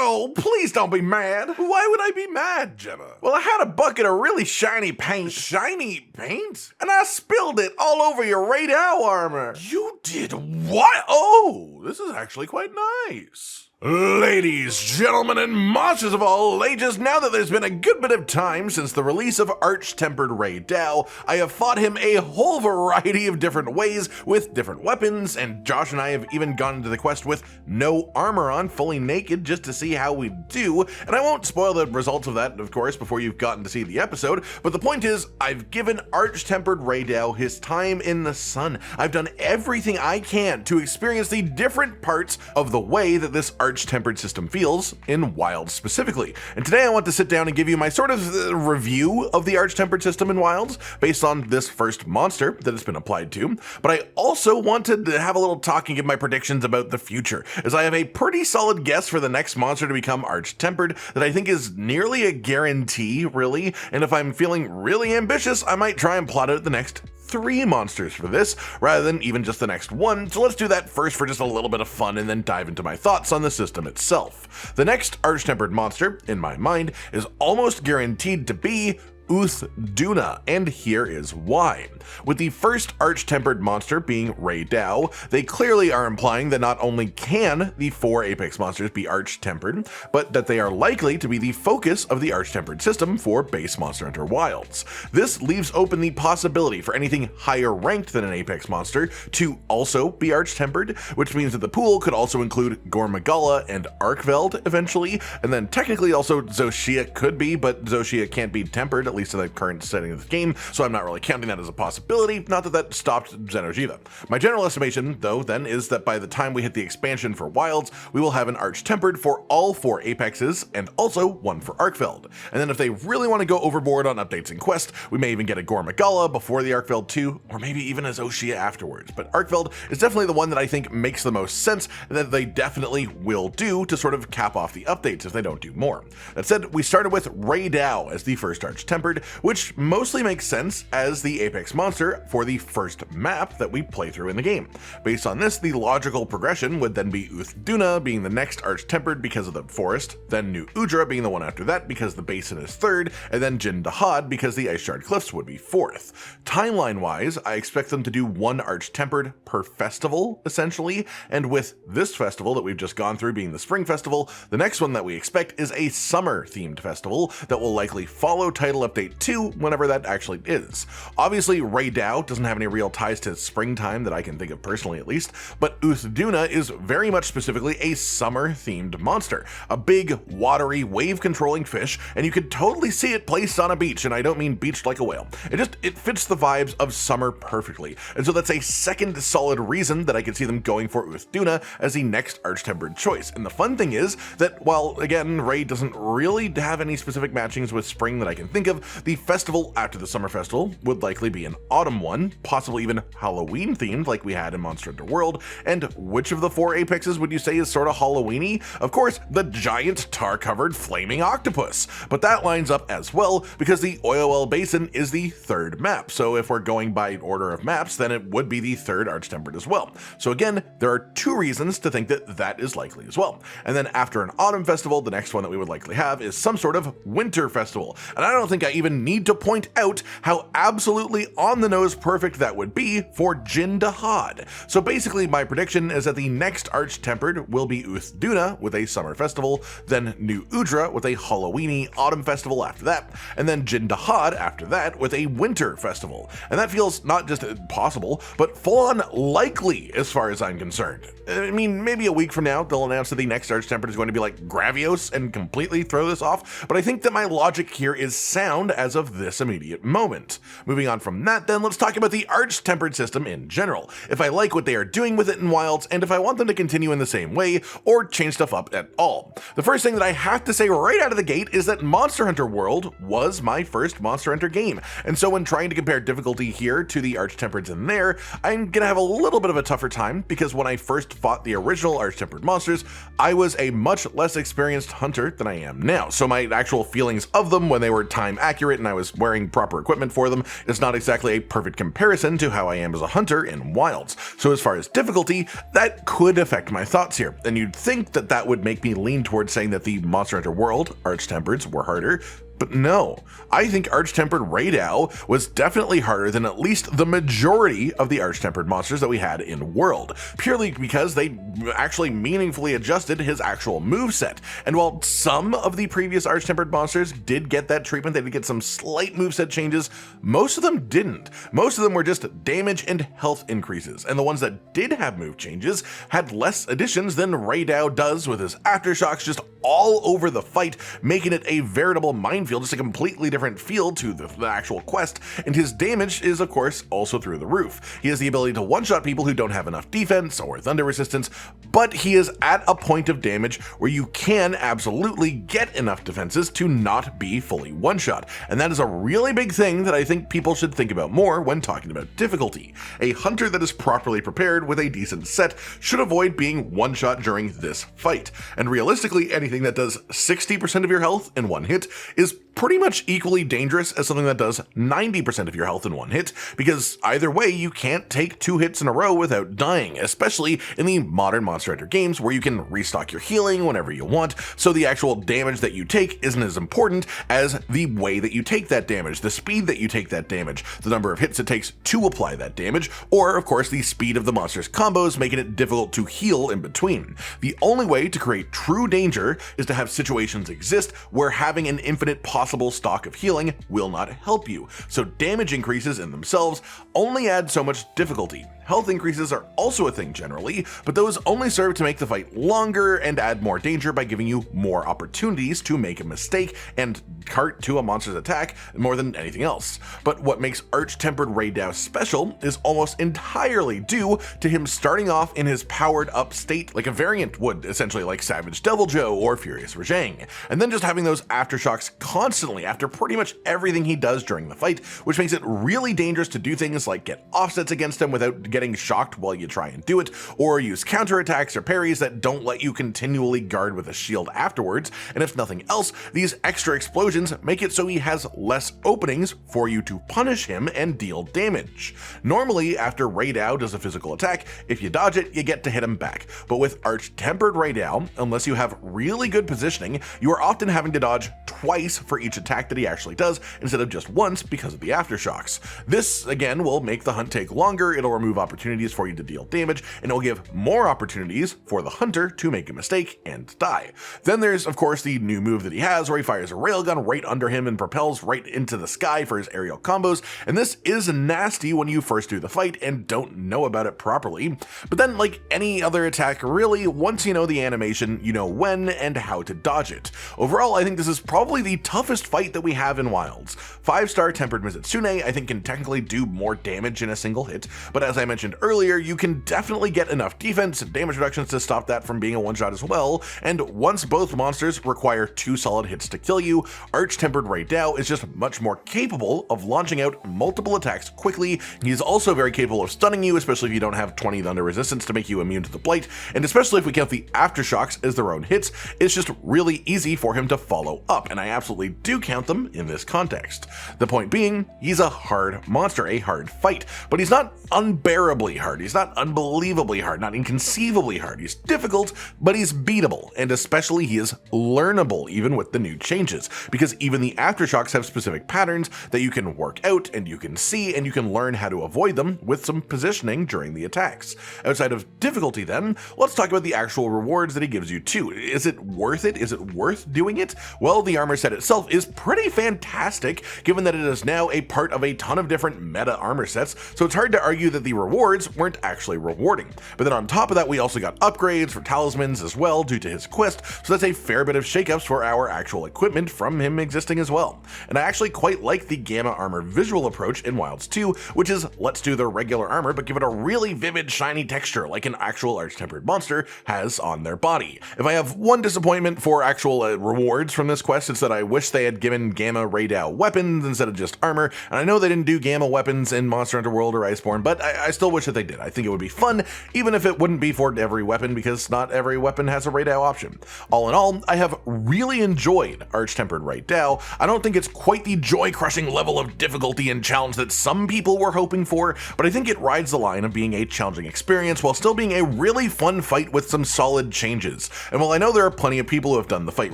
Oh, please don't be mad. Why would I be mad, Gemma? Well, I had a bucket of really shiny paint. Shiny paint? And I spilled it all over your radar armor. You did what? Oh, this is actually quite nice. Ladies, gentlemen, and monsters of all ages, now that there's been a good bit of time since the release of Arch-Tempered Ray Dao, I have fought him a whole variety of different ways with different weapons, and Josh and I have even gone into the quest with no armor on, fully naked, just to see how we do, and I won't spoil the results of that, of course, before you've gotten to see the episode, but the point is, I've given Arch-Tempered Ray Dao his time in the sun. I've done everything I can to experience the different parts of the way that this Arch-Tempered system feels in Wilds specifically. And today I want to sit down and give you my sort of review of the Arch-Tempered system in Wilds based on this first monster that it's been applied to. But I also wanted to have a little talk and give my predictions about the future, as I have a pretty solid guess for the next monster to become Arch-Tempered that I think is nearly a guarantee, really. And if I'm feeling really ambitious, I might try and plot out the next 3 monsters for this, rather than even just the next one, so let's do that first for just a little bit of fun and then dive into my thoughts on the system itself. The next Arch-Tempered monster, in my mind, is almost guaranteed to be duna, and here is why. With the first Arch-Tempered monster being Ray Dao, they clearly are implying that not only can the 4 Apex monsters be Arch-Tempered, but that they are likely to be the focus of the Arch-Tempered system for base Monster Hunter Wilds. This leaves open the possibility for anything higher ranked than an Apex monster to also be Arch-Tempered, which means that the pool could also include gore magala and arkveld eventually, and then technically also Shia could be, but Shia can't be tempered, at least in the current setting of the game, so I'm not really counting that as a possibility, not that that stopped Xeno'jiva. My general estimation, though, then, is that by the time we hit the expansion for Wilds, we will have an Arch-Tempered for all 4 Apexes, and also one for Arkveld. And then if they really want to go overboard on updates and quest, we may even get a gore magala before the Arkveld 2, or maybe even a Shia afterwards. But Arkveld is definitely the one that I think makes the most sense, and that they definitely will do to sort of cap off the updates if they don't do more. That said, we started with Ray Dao as the first Arch-Tempered, which mostly makes sense as the Apex monster for the first map that we play through in the game. Based on this, the logical progression would then be duna being the next Arch-Tempered because of the forest, then New Udra being the one after that because the basin is 3rd, and then dahaad because the iceshard cliffs would be 4th. Timeline-wise, I expect them to do 1 Arch-Tempered per festival, essentially, and with this festival that we've just gone through being the Spring Festival, the next one that we expect is a summer-themed festival that will likely follow Title Update 2 whenever that actually is. Obviously, Ray Dao doesn't have any real ties to springtime that I can think of personally at least, but duna is very much specifically a summer-themed monster. A big, watery, wave-controlling fish, and you could totally see it placed on a beach, and I don't mean beached like a whale. It fits the vibes of summer perfectly, and so that's a second solid reason that I could see them going for duna as the next Arch-Tempered choice. And the fun thing is that while, again, Ray doesn't really have any specific matchings with spring that I can think of, the festival after the summer festival would likely be an autumn one, possibly even Halloween themed like we had in Monster Hunter World. And which of the 4 Apexes would you say is sort of Halloween-y? Of course, the giant tar-covered flaming octopus. But that lines up as well because the oilwell basin is the 3rd map. So if we're going by order of maps, then it would be the 3rd Arch-Tempered as well. So again, there are 2 reasons to think that that is likely as well. And then after an autumn festival, the next one that we would likely have is some sort of winter festival. And I don't think I even need to point out how absolutely on the nose perfect that would be for dahaad. So basically my prediction is that the next Arch-Tempered will be duna with a summer festival, then New Udra with a Halloweeny autumn festival after that, and then dahaad after that with a winter festival. And that feels not just possible, but full-on likely as far as I'm concerned. I mean, maybe a week from now they'll announce that the next Arch-Tempered is going to be like Gravios and completely throw this off, but I think that my logic here is sound as of this immediate moment. Moving on from that, then let's talk about the Arch-Tempered system in general. If I like what they are doing with it in Wilds, and if I want them to continue in the same way, or change stuff up at all. The first thing that I have to say right out of the gate is that Monster Hunter World was my first Monster Hunter game, and so when trying to compare difficulty here to the Arch-Tempereds in there, I'm gonna have a little bit of a tougher time, because when I first fought the original Arch-Tempered monsters, I was a much less experienced hunter than I am now, so my actual feelings of them when they were time accurate accurate and I was wearing proper equipment for them, it's not exactly a perfect comparison to how I am as a hunter in wilds. So as far as difficulty, that could affect my thoughts here, and you'd think that that would make me lean towards saying that the Monster Hunter World Arch-Tempereds were harder. But no, I think Arch-Tempered Raidao was definitely harder than at least the majority of the Arch-Tempered monsters that we had in World, purely because they actually meaningfully adjusted his actual moveset. And while some of the previous Arch-Tempered monsters did get that treatment, they did get some slight moveset changes, most of them didn't. Most of them were just damage and health increases, and the ones that did have move changes had less additions than Raidao does, with his aftershocks just all over the fight, making it a veritable minefield, just a completely different feel to the actual quest, and his damage is of course also through the roof. He has the ability to one-shot people who don't have enough defense or thunder resistance, but he is at a point of damage where you can absolutely get enough defenses to not be fully one-shot, and that is a really big thing that I think people should think about more when talking about difficulty. A hunter that is properly prepared with a decent set should avoid being one-shot during this fight, and realistically anything that does 60% of your health in one hit is pretty much equally dangerous as something that does 90% of your health in one hit, because either way you can't take 2 hits in a row without dying, especially in the modern Monster Hunter games where you can restock your healing whenever you want, so the actual damage that you take isn't as important as the way that you take that damage, the speed that you take that damage, the number of hits it takes to apply that damage, or of course the speed of the monster's combos, making it difficult to heal in between. The only way to create true danger is to have situations exist where having an infinite possible stock of healing will not help you, so damage increases in themselves only add so much difficulty. Health increases are also a thing generally, but those only serve to make the fight longer and add more danger by giving you more opportunities to make a mistake and cart to a monster's attack more than anything else. But what makes Arch-Tempered Raidao special is almost entirely due to him starting off in his powered up state like a variant would, essentially like Savage Devil Joe or Furious Rajang, and then just having those aftershocks constantly after pretty much everything he does during the fight, which makes it really dangerous to do things like get offsets against him without getting shocked while you try and do it, or use counterattacks or parries that don't let you continually guard with a shield afterwards, and if nothing else, these extra explosions make it so he has less openings for you to punish him and deal damage. Normally, after Raidao does a physical attack, if you dodge it, you get to hit him back, but with Arch-Tempered Raidao, unless you have really good positioning, you are often having to dodge twice for each attack that he actually does, instead of just once because of the aftershocks. This, again, will make the hunt take longer, it'll remove opportunities for you to deal damage, and it'll give more opportunities for the hunter to make a mistake and die. Then there's, of course, the new move that he has where he fires a railgun right under him and propels right into the sky for his aerial combos, and this is nasty when you first do the fight and don't know about it properly. But then, like any other attack really, once you know the animation, you know when and how to dodge it. Overall, I think this is probably the toughest fight that we have in Wilds. 5-star Tempered Mizutsune I think can technically do more damage in a single hit, but as I mentioned earlier, you can definitely get enough defense and damage reductions to stop that from being a one-shot as well, and once both monsters require 2 solid hits to kill you, Arch-Tempered Raidao is just much more capable of launching out multiple attacks quickly. He's also very capable of stunning you, especially if you don't have 20 thunder resistance to make you immune to the blight, and especially if we count the aftershocks as their own hits, it's just really easy for him to follow up, and I absolutely do count them in this context. The point being, he's a hard monster, a hard fight, but he's not unbearably hard, he's not unbelievably hard, not inconceivably hard. He's difficult, but he's beatable, and especially he is learnable even with the new changes, because even the aftershocks have specific patterns that you can work out and you can see and you can learn how to avoid them with some positioning during the attacks. Outside of difficulty then, let's talk about the actual rewards that he gives you too. Is it worth it? Is it worth doing it? Well, the armor set itself is pretty fantastic, given that it is now a part of a ton of different meta armor sets, so it's hard to argue that the rewards weren't actually rewarding. But then on top of that, we also got upgrades for talismans as well due to his quest, so that's a fair bit of shakeups for our actual equipment from him existing as well. And I actually quite like the Gamma Armor visual approach in Wilds 2, which is let's do the regular armor but give it a really vivid shiny texture like an actual Arch-Tempered monster has on their body. If I have one disappointment for actual rewards from this quest, it's that I wish they had given Gamma Raidao weapons instead of just armor, and I know they didn't do Gamma weapons in Monster Hunter World or Iceborne, but I still still wish that they did. I think it would be fun, even if it wouldn't be for every weapon, because not every weapon has a Ray Dao option. All in all, I have really enjoyed Arch-Tempered Ray Dao. I don't think it's quite the joy-crushing level of difficulty and challenge that some people were hoping for, but I think it rides the line of being a challenging experience while still being a really fun fight with some solid changes. And while I know there are plenty of people who have done the fight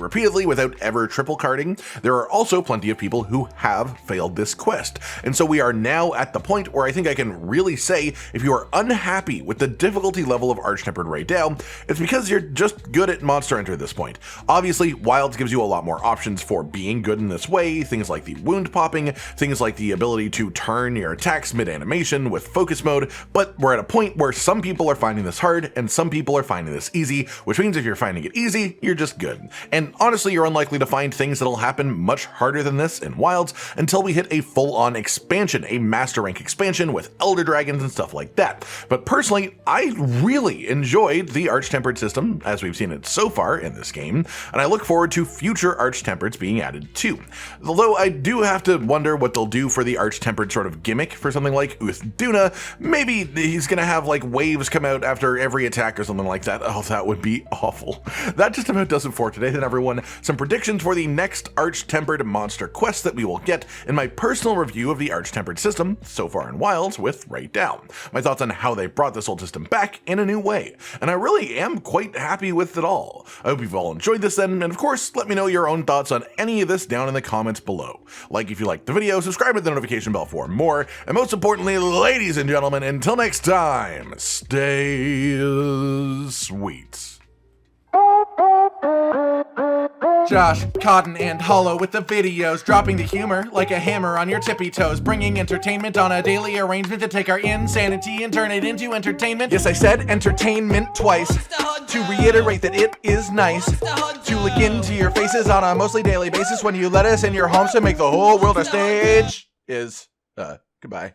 repeatedly without ever triple carding, there are also plenty of people who have failed this quest. And so we are now at the point where I think I can really say, if you are unhappy with the difficulty level of Arch-Tempered Ray Dao, it's because you're just good at Monster Hunter at this point. Obviously, Wilds gives you a lot more options for being good in this way, things like the wound popping, things like the ability to turn your attacks mid-animation with focus mode, but we're at a point where some people are finding this hard and some people are finding this easy, which means if you're finding it easy, you're just good. And honestly, you're unlikely to find things that'll happen much harder than this in Wilds until we hit a full-on expansion, a Master Rank expansion with Elder Dragons and stuff like that. But personally, I really enjoyed the Arch-Tempered system as we've seen it so far in this game, and I look forward to future Arch-Tempereds being added too. Although I do have to wonder what they'll do for the Arch-Tempered sort of gimmick for something like Duna. Maybe he's gonna have like waves come out after every attack or something like that. Oh, that would be awful. That just about does it for today then, everyone. Some predictions for the next Arch-Tempered monster quest that we will get in my personal review of the Arch-Tempered system so far in Wilds with Ray Dao. My thoughts on how they brought this old system back in a new way, and I really am quite happy with it all. I hope you've all enjoyed this then, and of course, let me know your own thoughts on any of this down in the comments below. Like if you liked the video, subscribe with the notification bell for more, and most importantly, ladies and gentlemen, until next time, stay sweet. Josh, Cotton, and Hollow with the videos, dropping the humor like a hammer on your tippy toes, bringing entertainment on a daily arrangement to take our insanity and turn it into entertainment. Yes, I said entertainment twice, to reiterate that it is nice to look into your faces on a mostly daily basis when you let us in your homes to make the whole world a stage. Goodbye.